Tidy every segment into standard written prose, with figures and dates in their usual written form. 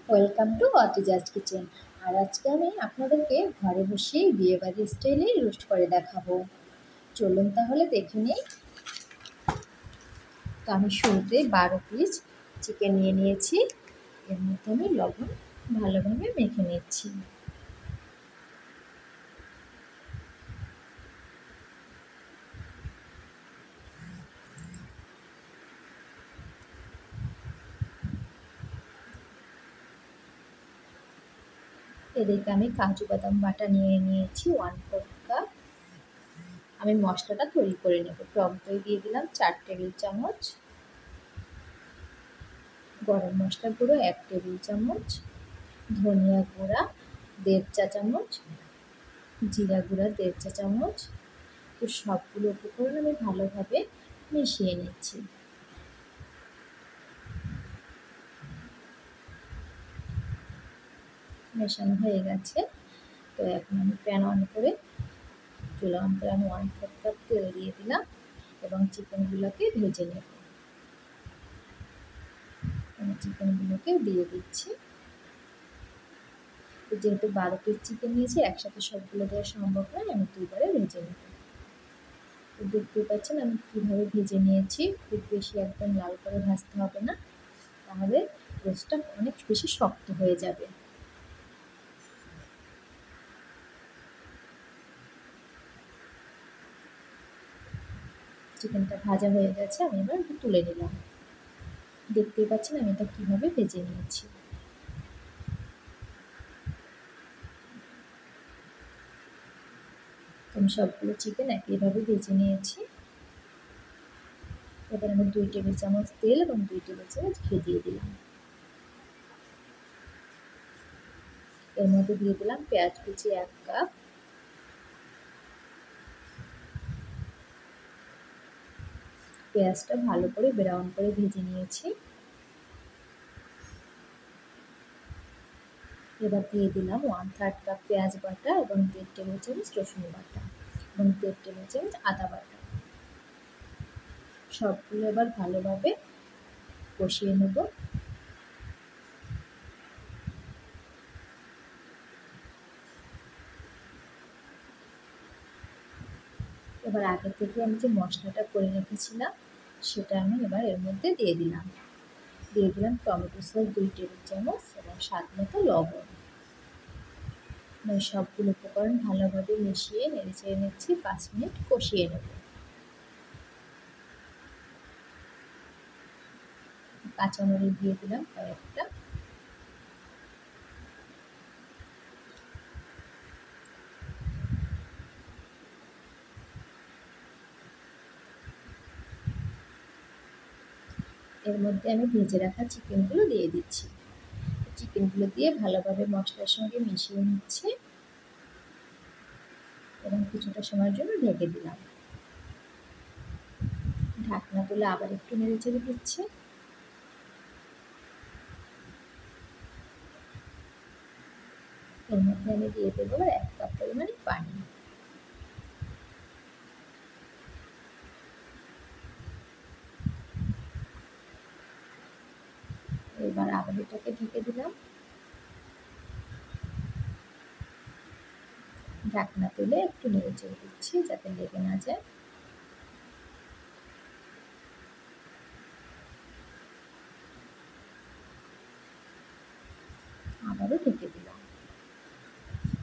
Welcome to Atizaz kitchen. আর আজকে আমি আপনাদেরকে ঘরে বসেই বিয়েবাড়ির স্টাইলে রোস্ট করে দেখাবো। চলুন তাহলে দেখে নিই। তো আমি শুরুতে 12 পিস চিকেন নিয়ে নিয়েছি। এর মধ্যে আমি লবণ ভালোভাবে মেখে নিচ্ছি। এদিকে আমি কাজু বাদাম বাটা নিয়ে নিয়েছি 1/4 কাপ। আমি মশলাটা তৈরি করে নেব। টক দই দিয়ে দিলাম 4 টেবিল চামচ, গরম মশলা গুঁড়ো 1 টেবিল চামচ, ধনিয়া গুঁড়া 1.5 চা চামচ, জিরা গুঁড়া 1.5 চা চামচ। তো সবগুলো উপকরণ আমি ভালোভাবে মিশিয়ে নিচ্ছি। মেশানো হয়ে গেছে। তো এখন আমি প্যান অন করে চুলা অন করে আমি 1/4 কাপ তেল দিয়ে দিলাম এবং চিকেনগুলোকে ভেজে নেব। আমি চিকেনগুলোকে দিয়ে দিচ্ছি। যেহেতু 12 পিস চিকেন নিয়েছি, একসাথে সবগুলো দেওয়া সম্ভব নয়, আমি দুবারে ভেজে নেব। দেখতে পাচ্ছেন আমি কীভাবে ভেজে নিয়েছি। খুব বেশি একদম লাল করে ভাজতে হবে না, তাহলে রোস্টটা অনেক বেশি শক্ত হয়ে যাবে। চিকেনটা ভাজা হয়ে গেছে, আমি এবার তুলে নিলাম। দেখতেই পাচ্ছেন আমি এটা কীভাবে ভেজে নিয়েছি। আমি সবগুলো চিকেন একইভাবে ভেজে নিয়েছি। এবার আমি 2 টেবিল চামচ তেল এবং 2 টেবিল চামচ ঘি দিয়ে দিলাম। এর মধ্যে দিয়ে দিলাম পেঁয়াজ কুচি 1 কাপ, পেঁয়াজটা ভালো করে ব্রাউন করে ভেজে নিয়েছি। এবার দিয়ে দিলাম 1/3 কাপ পেঁয়াজ বাটা এবং 1.5 টেবিল চামচ রসুন বাটা এবং 1.5 টেবিল চামচ আদা বাটা। সবগুলো এবার ভালোভাবে কষিয়ে নেব। এবার আগে থেকে আমি যে মশলাটা করে রেখেছিলাম সেটা আমি এবার এর মধ্যে দিয়ে দিলাম। দিয়ে দিলাম টমেটো সস 2 টেবিল চামচ এবং স্বাদ মতো লবণ। সবগুলো উপকরণ ভালোভাবে মিশিয়ে নেড়েচেড়ে নিচ্ছি। 5 মিনিট কষিয়ে নেব। কাঁচামরিচ দিয়ে দিলাম কয়েকটা। এর মধ্যে আমি ভেজে রাখা চিকেনগুলো দিয়ে দিচ্ছি। চিকেনগুলো দিয়ে ভালোভাবে মশলার সঙ্গে মিশিয়ে নিচ্ছি এবং কিছুটা সময়ের জন্য ঢেকে দিলাম। ঢাকনা তুলে আবার একটু নেড়েচেড়ে দিচ্ছি। এর মধ্যে আমি দিয়ে দেবো 1 কাপ পরিমাণে পানি। এবার আবার এটাকে ঢেকে দিলাম। ঢাকনা তুলে একটু নেড়েচেড়ে দিচ্ছি যাতে লেগে না যায়। আবারও ঢেকে দিলাম।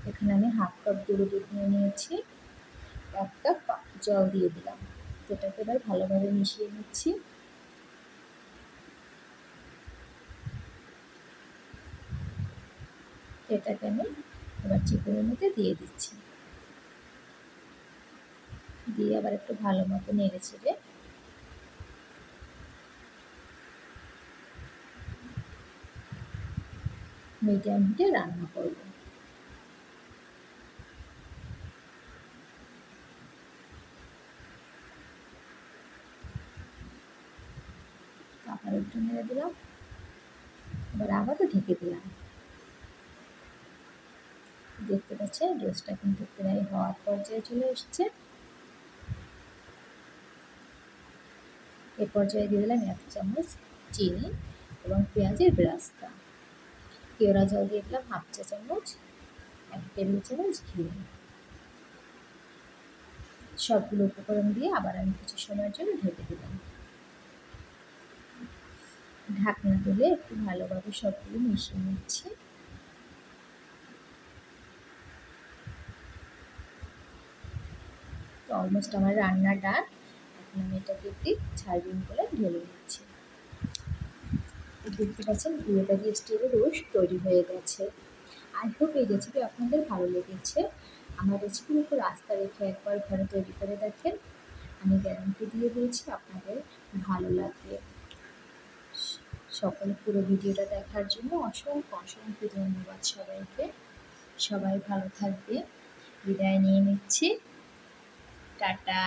এখানে আমি 1/2 কাপ গুঁড়ো দুধ নিয়ে নিয়েছি, 1 কাপ জল দিয়ে দিলাম। এটাকে এবার ভালোভাবে মিশিয়ে নিচ্ছি। এটাকে আমি এবার চিকেনের মধ্যে দিয়ে দিচ্ছি। দিয়ে আবার একটু ভালো মতো নেড়েচেড়ে মিডিয়াম হিটে রান্না করব। আবার একটু নেড়ে দিলাম। এবার আবারও ঢেকে দিলাম। দেখতে পাচ্ছেন রোস্টটা কিন্তু প্রায় হওয়ার পর্যায়ে চলে এসছে। এ পর্যায়ে দিয়ে দিলাম 1 চামচ চিনি এবং পেঁয়াজের বেরেস্তা। কেওড়া জল দিয়ে দিলাম 1/2 চা চামচ, 1 টেবিল চামচ ঘি। সবগুলো উপকরণ দিয়ে আবার আমি কিছু সময়ের জন্য ঢেকে দিলাম। ঢাকনা তুলে একটু ভালোভাবে সবগুলো মিশিয়ে নিচ্ছি। তো অলমোস্ট আমার রান্না ডান। এখন আমি এটাকে একটি সার্ভিং করে ঢেলে নিচ্ছি। দেখতে পাচ্ছেন বিয়েবাড়ি স্টাইলের রোস্ট তৈরি হয়ে গেছে। আই হোপ এই রেসিপি আপনাদের ভালো লেগেছে। আমার রেসিপির উপর আস্থা রেখে একবার ঘরে তৈরি করে দেখেন, আমি গ্যারান্টি দিয়ে বলছি আপনাদের ভালো লাগবে। সকলে পুরো ভিডিওটা দেখার জন্য অসংখ্য অসংখ্য ধন্যবাদ সবাইকে। সবাই ভালো থাকবে। বিদায় নিয়ে নিচ্ছি। টাটা।